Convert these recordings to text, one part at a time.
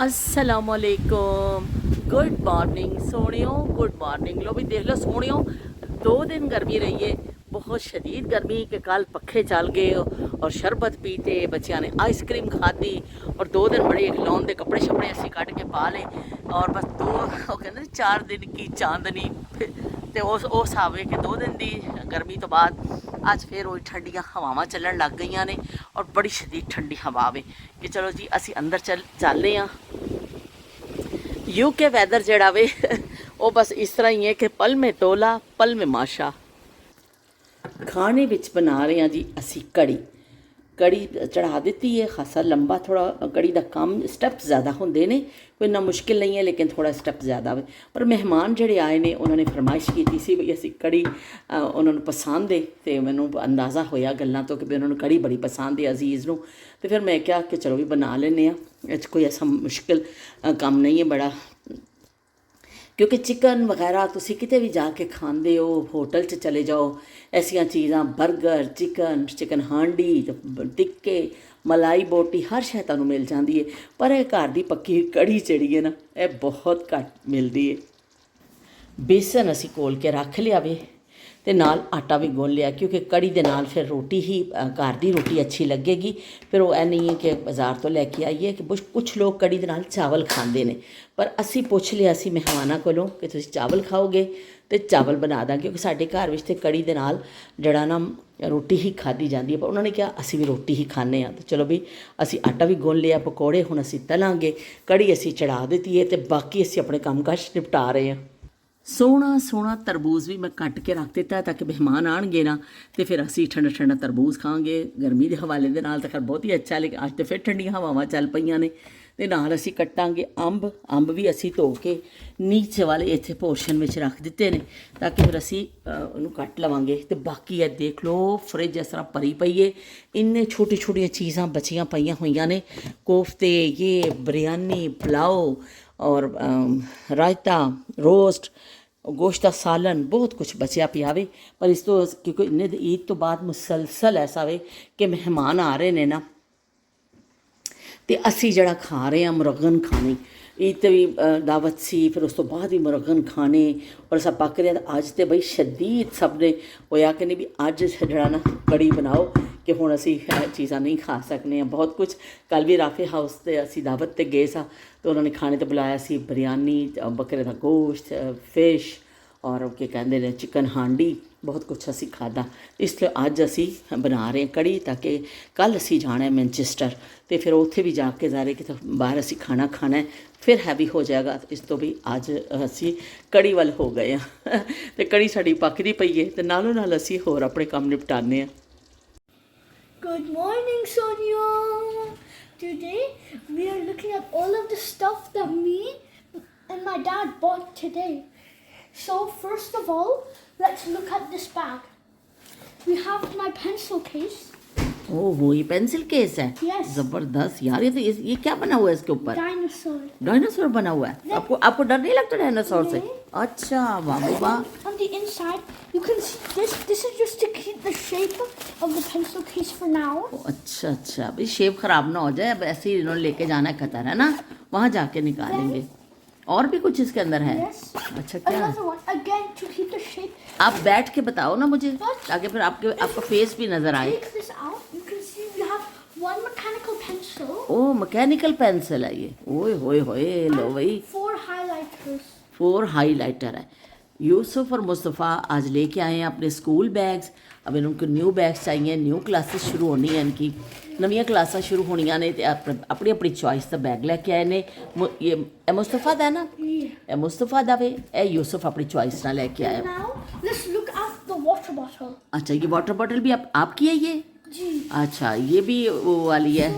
असलकुम good morning सोनियो good morning. लो भी देख लो सोनियो, 2 दिन गर्मी रही है, बहुत शदीद गर्मी के कल पखे चल गए और शरबत पीते, बच्चों ने आइसक्रीम खाधी और 2 दिन बड़े खिलौने कपड़े शपड़े असी कट के पा ले और बस वो कहते 4 दिन की चांदनी तो उस हिसाब है कि 2 दिन की गर्मी तो बाद अज फिर वही ठंडिया हवावां चलन लग गई ने और बड़ी शदीद ठंडी हवा वे कि चलो जी असी अंदर चलने हाँ। यूके वैदर जड़ा वे वो बस इस तरह ही है कि पल में तोला पल में माशा। खाने विच बना रहे हैं जी असी कड़ी। कड़ी चढ़ा दी है, खासा लंबा थोड़ा कड़ी का काम स्टैप्स ज़्यादा होंगे ने, कोई इन्ना मुश्किल नहीं है लेकिन थोड़ा स्टैप ज़्यादा है। पर मेहमान जड़े आए ने उन्होंने फरमाइश की सी भी असी कड़ी उन्होंने पसंद है तो मैनू अंदाज़ा होया गल्लां तो कि उन्होंने कड़ी बड़ी पसंद है अजीज़ नूं। तो फिर मैं क्या कि चलो भी बना लें, कोई ऐसा मुश्किल काम नहीं है बड़ा, क्योंकि चिकन वगैरह तुसी किते भी जाके खांदे हो, होटल च चले जाओ, ऐसिया चीज़ां बर्गर चिकन हांडी टिक्के मलाई बोटी हर शै तुहानूं मिल जाती है, पर यह घर की पक्की कड़ी जड़ी है ना यह बहुत घट मिलती है। बेसन असी घोल के रख लिया वे ते नाल आटा भी गुन लिया, क्योंकि कड़ी दे नाल फिर रोटी ही घर की रोटी अच्छी लगेगी। फिर वो नहीं है कि बाज़ार तो लैके आइए कि कुछ लोग कड़ी दे नाल चावल खाते हैं, पर असी पूछ लिया असी मेहमानों कोलों कि तुसीं चावल खाओगे तो चावल बना दा, क्योंकि साडे घर विच ते कड़ी दे नाल जड़ा ना रोटी ही खाधी जाती है। पर उन्होंने कहा असी भी रोटी ही खाने तो चलो भी असी आटा भी गुन लिया, पकौड़े हुण असी तलांगे, कड़ी असी चढ़ा दी है तो बाकी असी अपने काम काज निपटा रहे हैं। सोहना सोहना तरबूज भी मैं कट के रख दिता ताकि मेहमान आएंगे ना तो फिर असी ठंडा ठंडा तरबूज खाएंगे। गर्मी के हवाले के नाल तो खैर बहुत ही अच्छा, लेकिन अज तो फिर ठंडिया हवावां चल पईयां ने ते नाल असी कट्टांगे अंब भी असी धो के नीचे वाले इत्थे पोर्शन में रख दिते ने ताकि फिर असी उन्होंने कट लवांगे। तो बाकी है देख लो फ्रिज इस तरह भरी पई है, इन्ने छोटी छोटी चीज़ां बचियां पईयां होईयां ने, कोफ्ते ये बिरयानी पुलाव और रायता रोस्ट गोश्त का सालन बहुत कुछ बचिया पिया वे। पर इस तो क्योंकि इन्हें ईद तो बाद मुसलसल ऐसा वे कि मेहमान आ रहे ने ना तो असी जड़ा खा रहे हैं मुरगन खाने। ईद ते भी दावत सी, फिर उस तो बाद भी मुरगन खाने और सब पक रहा। अज तो बई शदीद सब ने होया कि नहीं भी अज जड़ा ना कड़ी बनाओ कि हुण असी चीज़ां नहीं खा सकने हैं बहुत कुछ। कल भी राफे हाउस ते असी दावत ते गए सा तो उन्होंने खाने तो बुलाया सी बिरयानी बकरे का गोश्त फिश और क्या कहते हैं चिकन हांडी बहुत कुछ असी खादा। इसलिए अज असी बना रहे हैं कड़ी ताकि कल असी जाना है मैनचेस्टर तो फिर उत्थे भी जाके जारे कि बाहर असी खाना खाना है फिर हैवी हो जाएगा। इस तो भी अज असी कड़ी वाल हो गए हैं तो कड़ी साड़ी पकदी पई है तो नालों नाल असी होर अपने काम निपटाने। Good morning, Sonia. Today we are looking at all of the stuff that me and my dad bought today. So first of all, let's look at this bag. We have my pencil case. ओह वो ये pencil case है। Yes. जबरदस्त यार, ये तो ये क्या बना हुआ है इसके ऊपर? Dinosaur. डायनासोर बना हुआ है। आपको आपको डर नहीं लगता डायनासोर से? नहीं। अच्छा वाह वाह। On the inside, you can see this. This is just to keep the shape of the pencil case for now. अच्छा अच्छा, भाई शेप खराब ना हो जाए, अब ऐसे ही इन्होंने लेके जाना है कतर है ना, वहाँ जाके निकालेंगे। और भी कुछ इसके अंदर है? Yes. अच्छा क्या? Another one again to keep the shape. आप बैठ के बताओ ना मुझे But ताकि फिर आपका फेस भी नजर आए। Take this out. You can see we have one mechanical pencil. ओ मैकेनिकल पेंसिल है ये, ओए होए होए लो भाई। 4 highlighters. 4 हाईलाइटर है। यूसुफ और मुस्तफ़ा आज लेके आए हैं अपने स्कूल बैग्स। अब इनको न्यू बैग्स चाहिए, न्यू क्लासेस शुरू होनी है, इनकी नवीं क्लासा शुरू होनिया ने तो अपनी अपनी चॉइस का बैग लैके आए ने। ये मुस्तफ़ा दा है ना, ये मुस्तफ़ा दा वे, ए यूसुफ अपनी चॉइस ना लैके आया। Now let's look at the water bottle. अच्छा ये वाटर बॉटल भी आपकी है ये? जी. अच्छा ये भी वो वाली है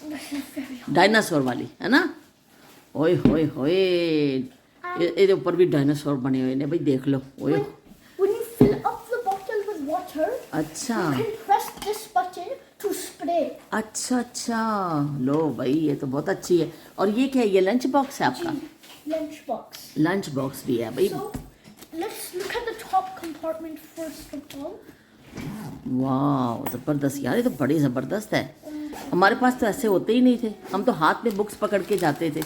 This is very hard. Dinosaur वाली है ना? ओए होए होए ये ऊपर भी डायनासोर बने हुए ने भाई, देख लो। ओए When you fill up the bottle with water, अच्छा you can press this button to spray. अच्छा अच्छा, लो भाई ये तो बहुत अच्छी है। और ये क्या है, ये लंच बॉक्स है आपका? Lunch box. लंच बॉक्स भी है भाई। So let's look at the top compartment first of all. वाह ज़बरदस्त यार, ये तो बड़ी ज़बरदस्त है। हमारे पास तो ऐसे होते ही नहीं थे, हम तो हाथ में बुक्स पकड़ के जाते थे।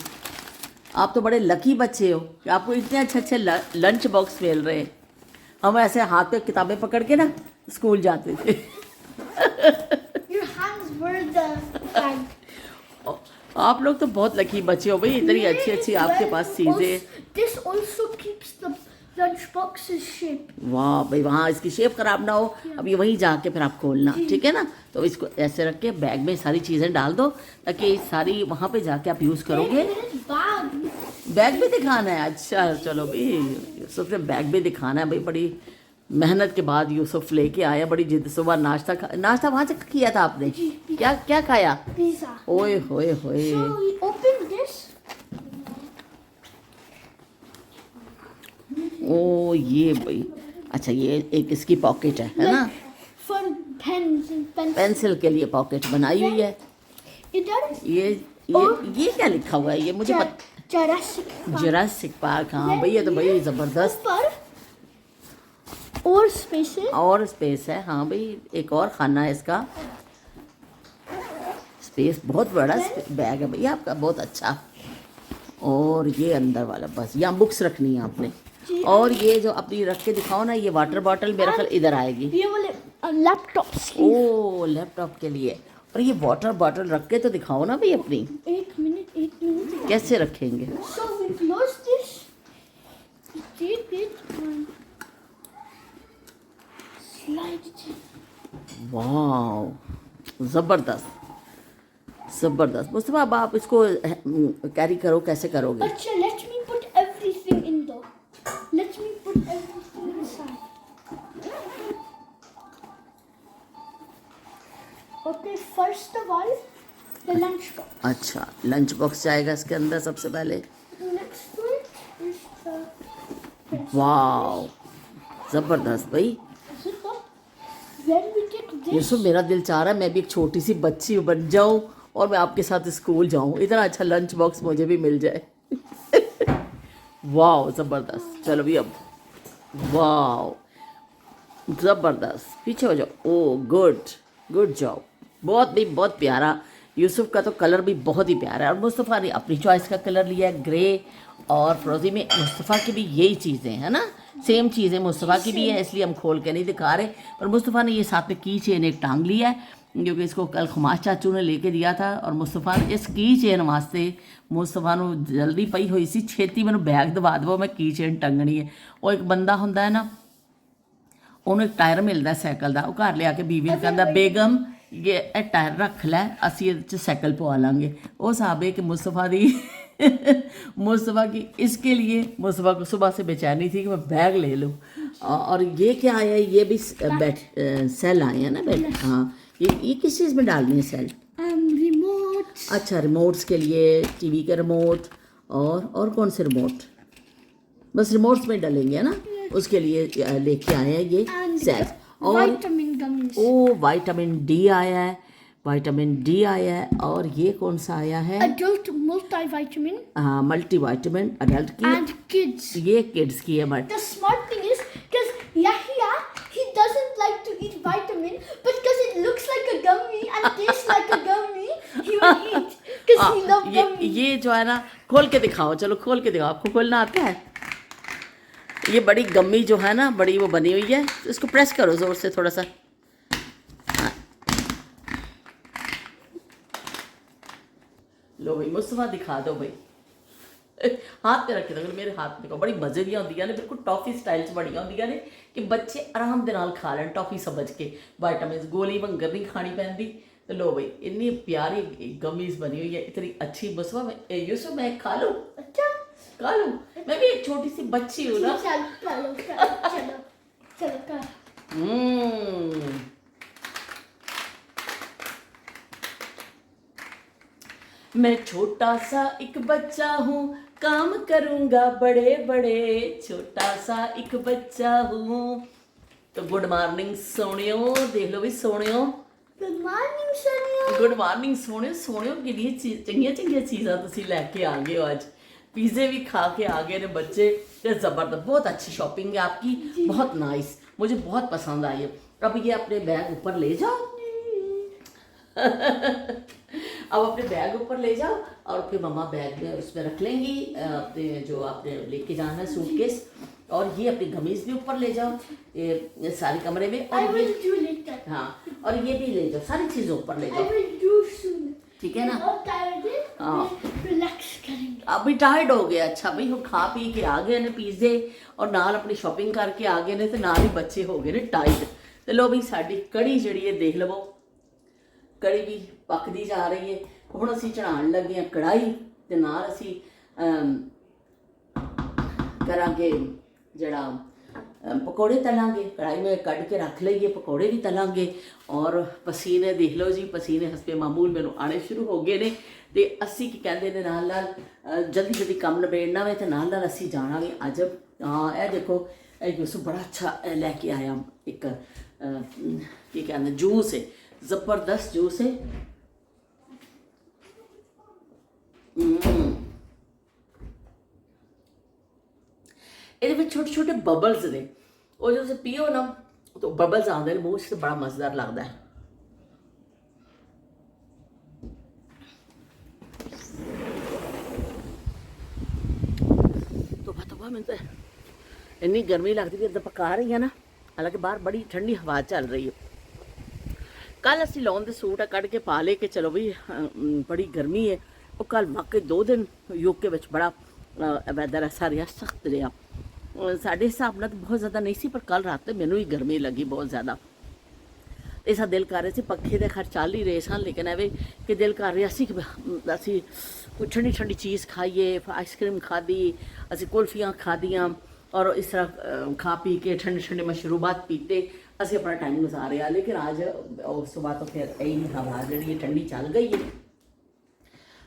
आप तो बड़े लकी बच्चे हो कि आपको इतने अच्छे अच्छे लंच बॉक्स मिल रहे हैं। हम ऐसे हाथ में किताबें पकड़ के ना स्कूल जाते थे। Your hands were the bag. आप लोग तो बहुत लकी बच्चे हो भाई, इतनी अच्छी अच्छी आपके पास चीज़ें। This also keeps the lunchbox's shape. वाह भाई, वहाँ इसकी शेप खराब ना हो। अब ये वहीं जाके फिर आप खोलना, ठीक है ना। तो इसको ऐसे रख के बैग में सारी चीज़ें डाल दो ताकि सारी वहाँ पे जाके आप यूज़ करोगे। Bag. बैग भी दिखाना है, अच्छा चलो भाई, यूसुफ ने बैग भी दिखाना है भाई। बड़ी मेहनत के बाद यूसुफ लेके आया, बड़ी जिद। सुबह नाश्ता वहाँ से किया था आपने? क्या क्या खाया? Pizza. ओए होए होए। So we open this. ओ ये भाई, अच्छा ये एक इसकी पॉकेट है ना? For pens and pencils. Pencil के लिए पॉकेट बनाई हुई है। इधर ये क्या लिखा हुआ है? ये मुझे Jurassic Park. Jurassic park. हाँ भाई, ये तो भाई ज़बरदस्त। ऊपर और स्पेसेस और स्पेस है, हाँ भाई, एक और खाना है इसका। स्पेस बहुत बड़ा बैग है भाई आपका, बहुत अच्छा। और ये अंदर वाला बस यहाँ बुक्स रखनी है आपने। और ये जो अपनी रख के दिखाओ ना, ये वाटर बॉटल मेरा ख्याल इधर आएगी। ये वाले लैपटॉप ओ लैपटॉप के लिए। और ये वाटर बॉटल रख के तो दिखाओ ना भाई अपनी। एक मिनट कैसे रखेंगे? So we close this. We take it and slide it in. वाह, ज़बरदस्त ज़बरदस्त। मुस्तफ़ा अब आप इसको कैरी करो, कैसे करोगे? अच्छा, let me put everything in though. Let me put everything inside. Okay, first of all, the lunch box. अच्छा, लंच बॉक्स जाएगा इसके अंदर सबसे पहले। Next one is the वाह, ज़बरदस्त भाई। Is it what? Then we take this. Yusuf, मेरा दिल चाह रहा है मैं भी एक छोटी सी बच्ची बन जाऊं और मैं आपके साथ स्कूल जाऊं। इतना अच्छा लंच बॉक्स मुझे भी मिल जाए। वाह ज़बरदस्त। चलो भी अब, वाह ज़बरदस्त। पीछे हो जाओ। ओ गुड जॉब, बहुत भी बहुत प्यारा। यूसुफ का तो कलर भी बहुत ही प्यारा है। और मुस्तफ़ा ने अपनी चॉइस का कलर लिया है, ग्रे। और फिरोज़ी में मुस्तफ़ा की भी यही चीज़ें हैं ना, सेम चीज़ें मुस्तफ़ा की भी है, इसलिए हम खोल के नहीं दिखा रहे। पर मुस्तफ़ा ने ये साथ में की चेन एक टांग लिया है, क्योंकि इसको कल खुमाश चाचू ने लेके दिया था। और मुस्तफ़ा ने इस की चेन वास्ते मुस्तफ़ा ਨੂੰ जल्दी पई हुई सी, छेती मैंने बैग दवा दवो, मैं की चेन टंगनी है। ਉਹ ਇੱਕ ਬੰਦਾ ਹੁੰਦਾ ਹੈ ਨਾ, ਉਹਨੂੰ ਇੱਕ ਟਾਇਰ ਮਿਲਦਾ ਸਾਈਕਲ ਦਾ, ਉਹ ਘਰ ਲਿਆ ਕੇ ਬੀਵੀ ਨੂੰ ਕਹਿੰਦਾ ਬੇਗਮ ਇਹ ਟਾਇਰ ਰੱਖ ਲੈ, ਅਸੀਂ ਇਹਦੇ 'ਚ ਸਾਈਕਲ ਪਵਾ ਲਾਂਗੇ। ਉਹ ਹਿਸਾਬ है कि मुस्तफ़ा की इसके लिए मुस्तफ़ा को सुबह से बेचैनी थी कि मैं बैग ले लूँ। और ये क्या आया है? ये भी सेल आए हैं ना बैग। हाँ, ये किस चीज़ में डालनी है सेल? Remote. अच्छा, रिमोट्स के लिए, टीवी के रिमोट। और कौन से रिमोट? बस रिमोट्स में डालेंगे है ना, उसके लिए लेके आए हैं ये सेल। और Vitamin gummies. ओ विटामिन डी आया है, विटामिन डी आया है। और ये कौन सा आया है? Adult multivitamin. हाँ, मल्टी विटामिन अडल्ट की। And kids. ये किड्स की है। But The smart thing is, because Yahya, he doesn't like to eat vitamin, but because it looks like a gummy and tastes like a gummy, he will eat. Because he loves gummy. ये जो है ना, खोल के दिखाओ, चलो खोल के दिखाओ। आपको खोलना आता है? ये बड़ी गम्मी जो है ना, बड़ी वो बनी हुई है, तो इसको प्रेस करो ज़ोर से थोड़ा सा। हाँ। लो भाई, मुस्तफ़ा दिखा दो भाई। हाथ पे रखे दो, मेरे हाथ में बड़ी मजे दी होंगी ने, बिल्कुल टॉफी स्टाइल च बड़िया होंगी ने कि बच्चे आराम दे नाल खा लैन टॉफी समझ के। विटामिन गोली वंगर नहीं खानी पैंदी। तो लो भाई, इतनी प्यारी गमीज बनी हुई है, इतनी अच्छी। मुस्तफ़ा यूसुफ, मैं खा लूँ? अच्छा, खा लूँ? मैं भी एक छोटी सी बच्ची हूँ ना। चलो कर। मैं छोटा सा एक बच्चा हूँ, काम करूँगा बड़े बड़े, छोटा सा एक बच्चा हूँ। तो गुड मॉर्निंग सोनियो, देख लो भी सोनियो। Good morning, Sonia. Good morning सोनियो। सोनियो किन्नी चंगियां चंगियां चीज़ां तुसीं लैके आ गए हो आज। पिज़्ज़े भी खा के आ गए ने बच्चे। ज़बरदस्त, बहुत अच्छी शॉपिंग है आपकी, बहुत नाइस, मुझे बहुत पसंद आई है। अब ये अपने बैग ऊपर ले जाओ। अब अपने बैग ऊपर ले जाओ और फिर मम्मा बैग में उसमें रख लेंगी अपने जो आपने लेके जाना है सूटकेस, और ये अपनी कमीज भी ऊपर ले जाओ ये सारे कमरे में, I और will ये do later. हाँ और ये भी ले जाओ, सारी चीज़ें ऊपर ले I जाओ, will do soon. ठीक है ना। और tired है, हाँ। फिर relax करेंगे। अभी टायर्ड हो गया, अच्छा भाई हम खा पी के आ गए ने पिज़्ज़े और नाल अपनी शॉपिंग करके आ गए ने ते नाल ही बच्चे हो गए ने टायर्ड। ਤੇ ਲੋ ਵੀ ਸਾਡੀ ਕੜੀ ਜਿਹੜੀ ਹੈ ਦੇਖ ਲਵੋ, ਕੜੀ ਵੀ ਪੱਕਦੀ ਜਾ ਰਹੀ ਹੈ। ਹੁਣ ਅਸੀਂ ਚੜਾਉਣ ਲੱਗੇ ਹਾਂ ਕੜਾਈ ਤੇ ਨਾਲ ਅਸੀਂ ਕਰਾਂਗੇ ਜਿਹੜਾ पकौड़े तलांगे, कढ़ाई में कट के रख लईए, पकौड़े भी तलांगे। और पसीने देख लो जी, पसीने हसबे मामूल मैनू आने शुरू हो गए ने। तो असी की कहते हैं नाल नाल जल्दी जल्दी कम नबेड़ना वे तो नाल नाल असी जाना भी अज। हाँ यह देखो यूसुफ बड़ा अच्छा लैके आया एक की कहते जूस है, ज़बरदस्त जूस है। ये छोटे छोटे बबल्स ने, और जो पियो ना तो बबल्स आते हैं मुँह से, बड़ा मज़ेदार लगता है। तो मैं तो इन्नी गर्मी लगती है, इधर पका रही है ना, हालांकि बाहर बड़ी ठंडी हवा चल रही है। कल असी लॉन के सूट कट के पा ले के चलो भी बड़ी गर्मी है। और कल वाकई 2 दिन यूके में बड़ा वैदर ऐसा रहा, सख्त रहा। साढ़े हिसाब नाल बहुत ज़्यादा नहीं सी, पर कल रात मैनू ही गर्मी लगी बहुत ज़्यादा। ऐसा दिल कर रहे थे पखे तो खैर चल ही रहे सन, लेकिन एवे कि दिल कर रहा असी कोई ठंडी ठंडी चीज़ खाइए। आइसक्रीम खाधी, असी कुल्फियाँ खादियाँ और इस तरह खा पी के ठंडे ठंडे मशरूबात पीते असी अपना टाइम गुजारिया। लेकिन आज उस तो बाद तो फिर यही हवा जी ठंडी चल गई है।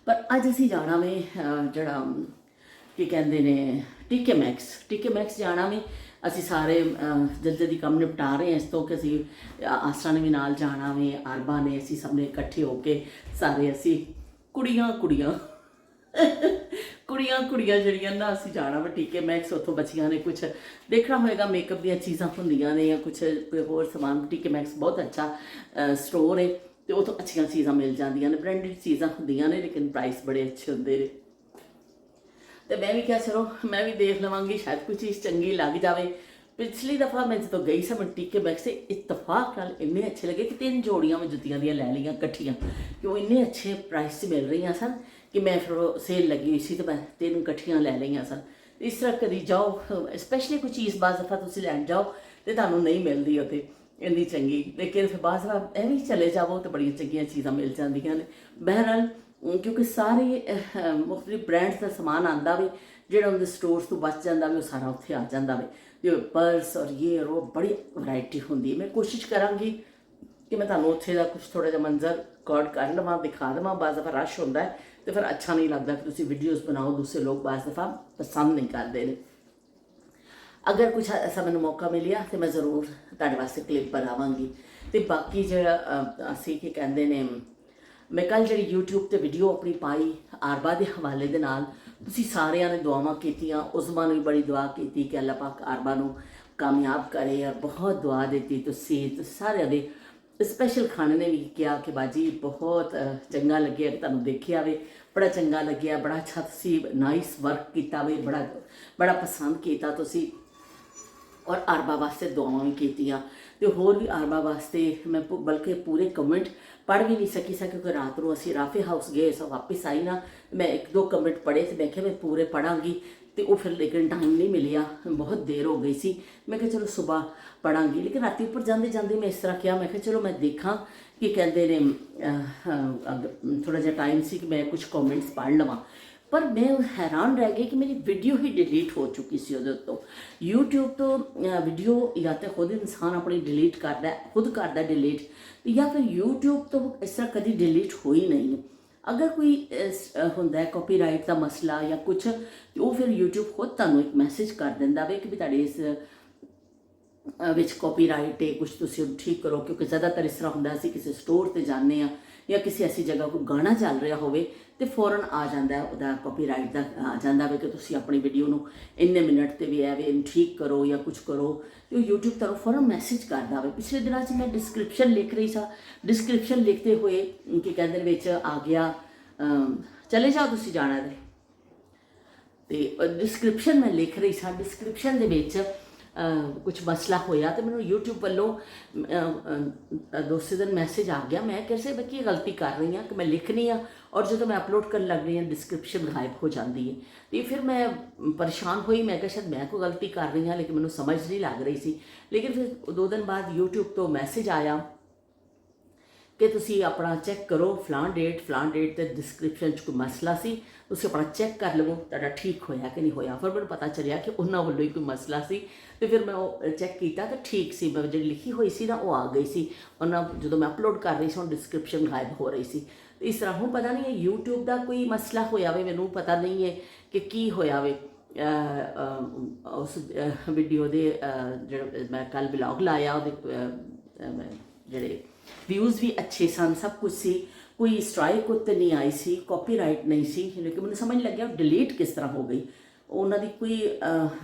पर अज असी जाना में जड़ा की कहते ने टीके मैक्स जाना में। असी सारे जल्दी जल्दी काम निपटा रहे हैं इस तो कि असी आसरा ने भी नाल जाना में, आरबा ने, असी सब ने इकट्ठे होके सारे असी कुड़ियाँ जड़ियाँ ना असी जाना वा टीके मैक्स। उतों बच्चियां ने कुछ देखना होएगा, मेकअप दी चीज़ां होंदियां ने या कुछ कोई होर समान। टीके मैक्स बहुत अच्छा स्टोर है, तो उतों अच्छियां चीज़ां मिल जांदियां ने, ब्रांडेड चीज़ां होंदियां ने, लेकिन प्राइस बड़े अच्छे होंदे ने। तो मैं भी क्या चलो मैं भी देख लवांगी, शायद कोई चीज़ चंगी लग जाए। पिछली दफ़ा मैं जो गई सी मैं टीके मैक्स से इतफाक नाल इन्ने अच्छे लगे कि 3 जोड़ियां मैं जुत्तियां दी लै लियां कट्ठियां, कि वो इन्ने अच्छे प्राइस से मिल रही सन कि मैं फिर सेल लगी हुई सी तो मैं 3 कट्ठियां लै लियां सन। इस तरह कदी जाओ, स्पैशली कोई चीज़ बाज़ दफ़ा तुसीं लैन जाओ तो तुहानूं नहीं मिलती उत्थे इन्नी चंगी, लेकिन फिर बाज़ दफ़ा एवं चले जाओ तो बड़ियां चंगियां चीज़ां मिल जांदियां ने। बहरहाल क्योंकि सारे मुख्तलिफ ब्रांड्स का समान आता भी जो उनके स्टोर्स तो बच जाता भी, सारा उत्थे आ जाता भी। जो पर्स और ये और वो बड़ी वैरायटी होंगी है। मैं कोशिश कराँगी कि मैं तुहानूं उत्थे दा कुछ थोड़ा जिहा मंजर रिकॉर्ड कर लवां, दिखा देवां। बाज़ दफ़ा रश होंदा है तो फिर अच्छा नहीं लगता कि तुसीं वीडियोज़ बनाओ, दूसरे लोग बाज़ दफ़ा पसंद नहीं करते हैं। अगर कुछ ऐसा मैंने मौका मिलिया तो मैं ज़रूर तुहाडे वास्ते क्लिप बनावांगी। तो बाकी जो असीं की कहंदे ने, मैं कल जी यूट्यूब पर वीडियो अपनी पाई आरबा के हवाले दे नाल, तुसीं सारिਆਂ ने दुआवां कीतियां। उज़मा ने भी बड़ी दुआ की कि अल्लाह पाक आरबा नूं कामयाब करे, और बहुत दुआ दी तुसीं सारे दे। स्पैशल खाने ने भी किया कि बाजी बहुत चंगा लगे, तुहानूं देखिया वे बड़ा चंगा लग्या, बड़ा अच्छा तुसीं नाइस वर्क किया वे, बड़ा पसंद किया तुसीं। और आरबा वास्ते दुआवां भी कीतियां, तो होर भी आरबा वास्ते मैं बल्कि पूरे कमेंट पढ़ भी नहीं सकी क्योंकि रात को असी राफे हाउस गए सो वापस आई ना, मैं 1-2 कमेंट पढ़े तो मैं क्या मैं पूरे पढ़ांगी, तो वो फिर लेकिन टाइम नहीं मिलिया, बहुत देर हो गई सी। मैं क्या चलो सुबह पढ़ांगी, लेकिन रात उपर जाते जाते मैं इस तरह किया, मैं क्या चलो मैं देखा कि कहते ने थोड़ा जहा टाइम से कि मैं कुछ कॉमेंट्स पढ़ लवां। पर मैं हैरान रह गई कि मेरी वीडियो ही डिलीट हो चुकी सी उहदे तो। यूट्यूब तो वीडियो या तो खुद इंसान अपनी डिलीट करता है, खुद करता डिलीट, या फिर यूट्यूब तो इस तरह कभी डिलीट हो ही नहीं। अगर कोई होंदा कॉपीराइट का मसला या कुछ, तो वो फिर यूट्यूब खुद तुहानूं एक मैसेज कर दिंदा वे कि भी तुहाडे इस विच कॉपीराइट है, कुछ तुसीं ठीक करो। क्योंकि ज़्यादातर इस तरह होंदा असीं किसी स्टोर ते जाने ਜਾਂ ਕਿਸੇ ਐਸੀ ਜਗ੍ਹਾ ਕੋਈ ਗਾਣਾ ਚੱਲ ਰਿਹਾ ਹੋਵੇ ਤੇ ਫੌਰਨ ਆ ਜਾਂਦਾ ਉਹਦਾ ਕਾਪੀਰਾਈਟ ਦਾ ਆ ਜਾਂਦਾ ਵੇ ਕਿ ਤੁਸੀਂ ਆਪਣੀ ਵੀਡੀਓ ਨੂੰ ਇੰਨੇ ਮਿੰਟ ਤੇ ਵੀ ਹੈ ਵੀ ਇਹਨੂੰ ਠੀਕ ਕਰੋ ਜਾਂ ਕੁਝ ਕਰੋ ਤੇ ਉਹ YouTube ਤੁਹਾਨੂੰ ਫੌਰਨ ਮੈਸੇਜ ਕਰਦਾ ਵੇ। ਪਿਛਲੇ ਦਿਨਾਂ 'ਚ ਮੈਂ ਡਿਸਕ੍ਰਿਪਸ਼ਨ ਲਿਖ ਰਹੀ ਸਾਂ, ਡਿਸਕ੍ਰਿਪਸ਼ਨ ਲਿਖਦੇ ਹੋਏ ਕੀ ਕਹਿੰਦੇ ਨੇ ਵਿੱਚ ਆ ਗਿਆ ਚਲੇ ਜਾਓ ਤੁਸੀਂ ਜਾਣਾ ਤੇ ਡਿਸਕ੍ਰਿਪਸ਼ਨ ਮੈਂ ਲਿਖ ਰਹੀ ਸਾਂ, ਡਿਸਕ੍ਰਿਪਸ਼ਨ ਦੇ ਵਿੱਚ ਕੁਝ ਮਸਲਾ ਹੋਇਆ ਤੇ ਮੈਨੂੰ YouTube ਵੱਲੋਂ ਦੂਸਰੇ ਦਿਨ ਮੈਸੇਜ ਆ ਗਿਆ। ਮੈਂ ਕਿਸੇ ਮੈਂ ਕੀ ਗਲਤੀ ਕਰ ਰਹੀ ਹਾਂ ਕਿ ਮੈਂ ਲਿਖਣੀ ਆ ਔਰ ਜਦੋਂ ਮੈਂ ਅਪਲੋਡ ਕਰਨ ਲੱਗ ਰਹੀ ਹਾਂ ਡਿਸਕ੍ਰਿਪਸ਼ਨ ਗਾਇਬ ਹੋ ਜਾਂਦੀ ਹੈ। ਤੇ ਫਿਰ ਮੈਂ ਪਰੇਸ਼ਾਨ ਹੋਈ, ਮੈਂ ਕਿਹਾ ਸ਼ਾਇਦ ਮੈਂ ਕੋਈ ਗਲਤੀ ਕਰ ਰਹੀ ਹਾਂ, ਲੇਕਿਨ ਮੈਨੂੰ ਸਮਝ ਨਹੀਂ ਲੱਗ ਰਹੀ ਸੀ। ਲੇਕਿਨ ਫਿਰ 2 ਦਿਨ ਬਾਅਦ YouTube ਤੋਂ ਮੈਸੇਜ ਆਇਆ ਕਿ ਤੁਸੀਂ ਆਪਣਾ ਚੈੱਕ ਕਰੋ ਫਲਾਣ ਡੇਟ ਤੇ ਡਿਸਕ੍ਰਿਪਸ਼ਨ 'ਚ ਕੋਈ ਮਸਲਾ ਸੀ, ਤੁਸੀਂ ਆਪਣਾ ਚੈੱਕ ਕਰ ਲਵੋ ਤੁਹਾਡਾ ਠੀਕ ਹੋਇਆ ਕਿ ਨਹੀਂ ਹੋਇਆ। ਫਿਰ ਮੈਨੂੰ ਪਤਾ ਚੱਲਿਆ ਕਿ ਉਹਨਾਂ ਵੱਲੋਂ ਹੀ ਕੋਈ ਮਸਲਾ ਸੀ ਤੇ ਫਿਰ ਮੈਂ ਉਹ ਚੈੱਕ ਕੀਤਾ ਤਾਂ ਠੀਕ ਸੀ, ਮੈਂ ਜਿਹੜੀ ਲਿਖੀ ਹੋਈ ਸੀ ਨਾ ਉਹ ਆ ਗਈ ਸੀ। ਉਹਨਾਂ ਜਦੋਂ ਮੈਂ ਅਪਲੋਡ ਕਰ ਰਹੀ ਸੀ ਉਹ ਡਿਸਕ੍ਰਿਪਸ਼ਨ ਗਾਇਬ ਹੋ ਰਹੀ ਸੀ। ਤੇ ਇਸ ਤਰ੍ਹਾਂ ਹੁਣ ਪਤਾ ਨਹੀਂ ਹੈ YouTube ਦਾ ਕੋਈ ਮਸਲਾ ਹੋਇਆ ਵੇ, ਮੈਨੂੰ ਪਤਾ ਨਹੀਂ ਹੈ ਕਿ ਕੀ ਹੋਇਆ ਵੇ। ਉਸ ਵੀਡੀਓ ਦੇ ਜਿਹੜਾ ਮੈਂ ਕੱਲ ਵਲੌਗ ਲਾਇਆ ਉਹਦੇ ਜਿਹੜੇ ਵਿਊਜ਼ ਵੀ ਅੱਛੇ ਸਨ, ਸਭ ਕੁਝ ਸੀ, ਕੋਈ ਸਟ੍ਰਾਈਕ ਉੱਤੇ ਨਹੀਂ ਆਈ ਸੀ, ਕਾਪੀਰਾਈਟ ਨਹੀਂ ਸੀ। ਲੇਕਿਨ ਮੈਨੂੰ ਸਮਝ ਲੱਗਿਆ ਉਹ ਡਿਲੀਟ ਕਿਸ ਤਰ੍ਹਾਂ ਹੋ ਗਈ, ਉਹਨਾਂ ਦੀ ਕੋਈ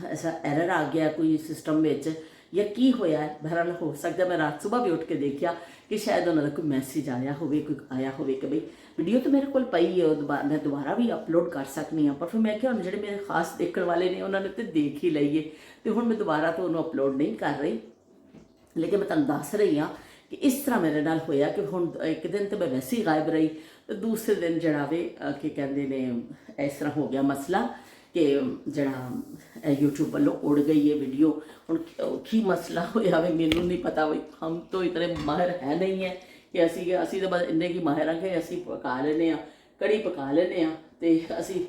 ਐਸਾ ਐਰਰ ਆ ਗਿਆ ਕੋਈ ਸਿਸਟਮ ਵਿੱਚ ਜਾਂ ਕੀ ਹੋਇਆ। ਬਹਰਾਲ ਹੋ ਸਕਦਾ ਮੈਂ ਰਾਤ ਸੁਬਾਹ ਵੀ ਉੱਠ ਕੇ ਦੇਖਿਆ ਕਿ ਸ਼ਾਇਦ ਉਹਨਾਂ ਦਾ ਕੋਈ ਮੈਸੇਜ ਆਇਆ ਹੋਵੇ, ਕੋਈ ਆਇਆ ਹੋਵੇ ਕਿ ਬਈ ਵੀਡੀਓ ਤਾਂ ਮੇਰੇ ਕੋਲ ਪਈ ਹੈ, ਮੈਂ ਦੁਬਾਰਾ ਵੀ ਅਪਲੋਡ ਕਰ ਸਕਦੀ ਹਾਂ। ਪਰ ਫਿਰ ਮੈਂ ਕਿਹਾ ਹੁਣ ਜਿਹੜੇ ਮੇਰੇ ਖਾਸ ਦੇਖਣ ਵਾਲੇ ਨੇ ਉਹਨਾਂ ਨੇ ਤਾਂ ਦੇਖ ਹੀ ਲਈਏ ਤੇ ਹੁਣ ਮੈਂ ਦੁਬਾਰਾ ਤੋਂ ਉਹਨੂੰ ਅਪਲੋਡ ਨਹੀਂ ਕਰ ਰਹੀ। ਲੇਕਿਨ ਮੈਂ ਤੁਹਾਨੂੰ ਦੱਸ ਰਹੀ ਹਾਂ ਕਿ ਇਸ ਤਰ੍ਹਾਂ ਮੇਰੇ ਨਾਲ ਹੋਇਆ ਕਿ ਹੁਣ ਇੱਕ ਦਿਨ ਤਾਂ ਮੈਂ ਵੈਸੇ ਹੀ ਗਾਇਬ ਰਹੀ ਤੇ ਦੂਸਰੇ ਦਿਨ ਜਿਹੜਾ ਵੇ ਕੀ ਕਹਿੰਦੇ ਨੇ ਇਸ ਤਰ੍ਹਾਂ ਹੋ ਗਿਆ ਮਸਲਾ ਕਿ ਜਿਹੜਾ YouTube ਵੱਲੋਂ ਉੜ ਗਈ ਹੈ ਵੀਡੀਓ। ਹੁਣ ਕੀ ਮਸਲਾ ਹੋਇਆ ਵੇ ਮੈਨੂੰ ਨਹੀਂ ਪਤਾ। ਬਈ ਹਮ ਤਾਂ ਇਤਨੇ ਮਾਹਿਰ ਹੈ ਨਹੀਂ ਹੈ ਕਿ ਅਸੀਂ ਤਾਂ ਬਸ ਇੰਨੇ ਕੀ ਮਾਹਿਰ ਹਾਂ ਕਿ ਅਸੀਂ ਪਕਾ ਲੈਂਦੇ ਹਾਂ, ਕੜੀ ਪਕਾ ਲੈਂਦੇ ਹਾਂ ਤੇ ਅਸੀਂ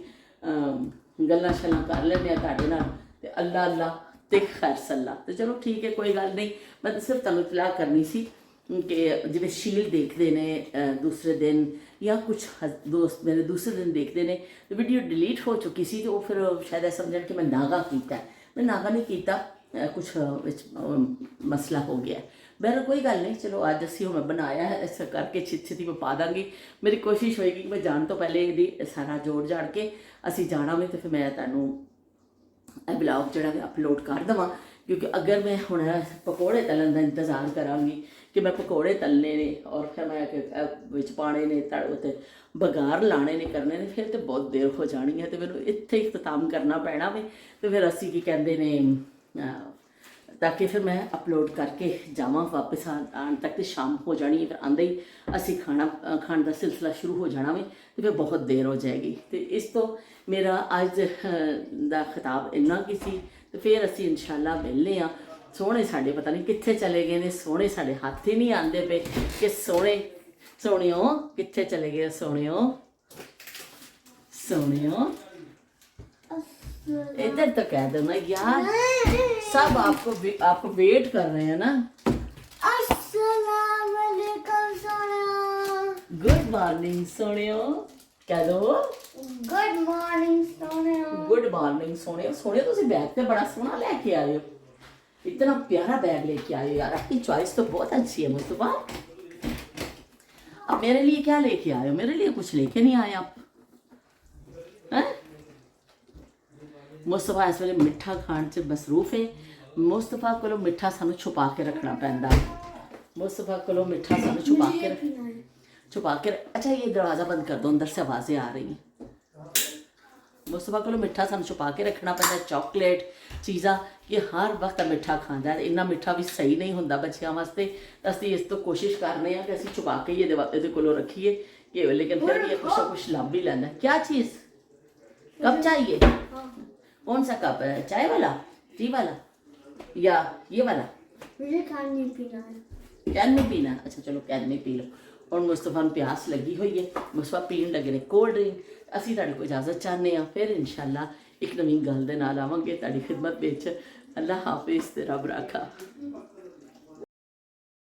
ਗੱਲਾਂ ਸ਼ੱਲਾਂ ਕਰ ਲੈਂਦੇ ਹਾਂ ਤੁਹਾਡੇ ਨਾਲ ਤੇ ਅੱਲਾ ਅੱਲਾ ਤੇ ਖੈਰ ਸੱਲਾ। ਤੇ ਚਲੋ ਠੀਕ ਹੈ, ਕੋਈ ਗੱਲ ਨਹੀਂ। ਮੈਂ ਤਾਂ ਸਿਰਫ ਤੁਹਾਨੂੰ ਇਤਲਾਹ ਕਰਨੀ ਸੀ ਕਿ ਜਿਵੇਂ ਸ਼ੀਲ ਦੇਖਦੇ ਨੇ ਦੂਸਰੇ ਦਿਨ ਜਾਂ ਕੁਛ ਦੋਸਤ ਮੇਰੇ ਦੂਸਰੇ ਦਿਨ ਦੇਖਦੇ ਨੇ ਤੇ ਵੀਡੀਓ ਡਿਲੀਟ ਹੋ ਚੁੱਕੀ ਸੀ ਤੇ ਉਹ ਫਿਰ ਸ਼ਾਇਦ ਇਹ ਸਮਝਣ ਕਿ ਮੈਂ ਨਾਗਾ ਕੀਤਾ। ਮੈਂ ਨਾਗਾ ਨਹੀਂ ਕੀਤਾ, ਕੁਛ ਵਿੱਚ ਮਸਲਾ ਹੋ ਗਿਆ। ਬਹਿਰ ਕੋਈ ਗੱਲ ਨਹੀਂ, ਚਲੋ ਅੱਜ ਅਸੀਂ ਹੁਣ ਬਣਾਇਆ ਹੈ, ਇਸ ਕਰਕੇ ਛੇਤੀ ਮੈਂ ਪਾ ਦਾਂਗੀ। ਮੇਰੀ ਕੋਸ਼ਿਸ਼ ਹੋਏਗੀ ਕਿ ਮੈਂ ਜਾਣ ਤੋਂ ਪਹਿਲੇ ਇਹਦੀ ਸਾਰਾ ਜੋੜ ਜਾੜ ਕੇ ਅਸੀਂ ਜਾਣਾ ਵੇ ਤੇ ਫਿਰ ਮੈਂ ਤੁਹਾਨੂੰ ਇਹ ਵਲੌਗ ਜਿਹੜਾ ਵੀ ਅਪਲੋਡ ਕਰ ਦੇਵਾਂ। ਕਿਉਂਕਿ ਅਗਰ ਮੈਂ ਹੁਣ ਪਕੌੜੇ ਤਲਣ ਦਾ ਇੰਤਜ਼ਾਰ ਕਰਾਂਗੀ ਕਿ ਮੈਂ ਪਕੌੜੇ ਤਲਨੇ ਨੇ ਔਰ ਫਿਰ ਮੈਂ ਵਿੱਚ ਪਾਣੇ ਨੇ ਉੱਤੇ ਬਗਾਰ ਲਾਣੇ ਨੇ ਕਰਨੇ ਨੇ, ਫਿਰ ਤਾਂ ਬਹੁਤ ਦੇਰ ਹੋ ਜਾਣੀ ਹੈ ਤੇ ਮੈਨੂੰ ਇੱਥੇ ਹੀ ਇਖਤਤਾਮ ਕਰਨਾ ਪੈਣਾ ਵੇ। ਤੇ ਫਿਰ ਅਸੀਂ ਕੀ ਕਹਿੰਦੇ ਨੇ ਤਾਂ ਕਿ ਫਿਰ ਮੈਂ ਅਪਲੋਡ ਕਰਕੇ ਜਾਵਾਂ ਵਾਪਸ ਆਉਣ ਤੱਕ ਤੇ ਸ਼ਾਮ ਹੋ ਜਾਣੀ ਹੈ। ਫਿਰ ਆਉਂਦੇ ਹੀ ਅਸੀਂ ਖਾਣ ਦਾ ਸਿਲਸਿਲਾ ਸ਼ੁਰੂ ਹੋ ਜਾਣਾ ਵੇ ਤੇ ਫਿਰ ਬਹੁਤ ਦੇਰ ਹੋ ਜਾਏਗੀ। ਤੇ ਇਸ ਤੋਂ ਮੇਰਾ ਅੱਜ ਦਾ ਖਿਤਾਬ ਇੰਨਾ ਕੀ ਸੀ ਤੇ ਫਿਰ ਅਸੀਂ ਇਨਸ਼ਾਅੱਲਾ ਮਿਲਨੇ ਆ। ਸੋਹਣੇ ਸਾਡੇ ਪਤਾ ਨਹੀਂ ਕਿੱਥੇ ਚਲੇ ਗਏ ਨੇ, ਸੋਹਣੇ ਸਾਡੇ ਹੱਥ ਹੀ ਨਹੀਂ ਆਉਂਦੇ ਪਏ ਕਿ ਸੋਹਣਿਓ ਕਿੱਥੇ ਚਲੇ ਗਏ, ਸੋਹਣਿਓ इधर तो कह दो ना यार, सब आपको वेट कर रहे हैं ना। अस्सलाम वालेकुम सोनिया। गुड मॉर्निंग सोनियो कह दो। Good morning Sonia. Good morning Sonia. Sonia तुसी बैग तो बड़ा सोहना लेके आए हो, इतना प्यारा बैग लेके आए हो यार, आपकी चॉइस तो बहुत अच्छी है मुस्तफा। अब मेरे लिए क्या लेके आए हो? मेरे लिए कुछ लेके नहीं आए आप हैं? मुस्तफा इस वे मिठा खाण च मसरूफ है। मुस्तफा को मिठा सानू छुपा के रखना पैंदा। मुस्तफा को मिठा सानू छुपा के अच्छा ये दरवाज़ा बंद कर दो, अंदर से आवाज़ें आ रही हैं। मुस्तफा को मिठा सानू छुपा के रखना पैंदा, चॉकलेट चीज़ा कि हर वक्त मिठा खांदा है। इन्ना मिठा भी सही नहीं होंदा बच्चों वास्ते। असीं इस तो कोशिश करने कि असीं छुपा के ही ये कोलों रखीए कि लेकिन फिर भी कुछ ना कुछ लभ भी लैंदा। क्या चीज़ कब चाहिए? कौन सा कप है? चाय वाला, टी वाला या ये वाला? मुझे कैन नहीं पीना है। कैन में पीना? अच्छा चलो कैन में पी लो। और मुस्तफा ਨੂੰ ਪਿਆਸ ਲੱਗੀ ਹੋਈ ਹੈ, ਮੁਸਤਫਾ ਪੀਣ ਲੱਗੇ ਨੇ ਕੋਲਡ ਡਰਿੰਕ। ਅਸੀਂ ਤੁਹਾਡੇ ਕੋਲ ਇਜਾਜ਼ਤ ਚਾਹੁੰਦੇ ਹਾਂ, ਫਿਰ ਇਨਸ਼ਾਅੱਲਾ ਇੱਕ ਨਵੀਂ ਗੱਲ ਦੇ ਨਾਲ ਆਵਾਂਗੇ ਤੁਹਾਡੀ ਖਿਦਮਤ ਵਿੱਚ। ਅੱਲਾ ਹਾਫਿਜ਼ ਤੇ ਰੱਬ ਰਾਖਾ।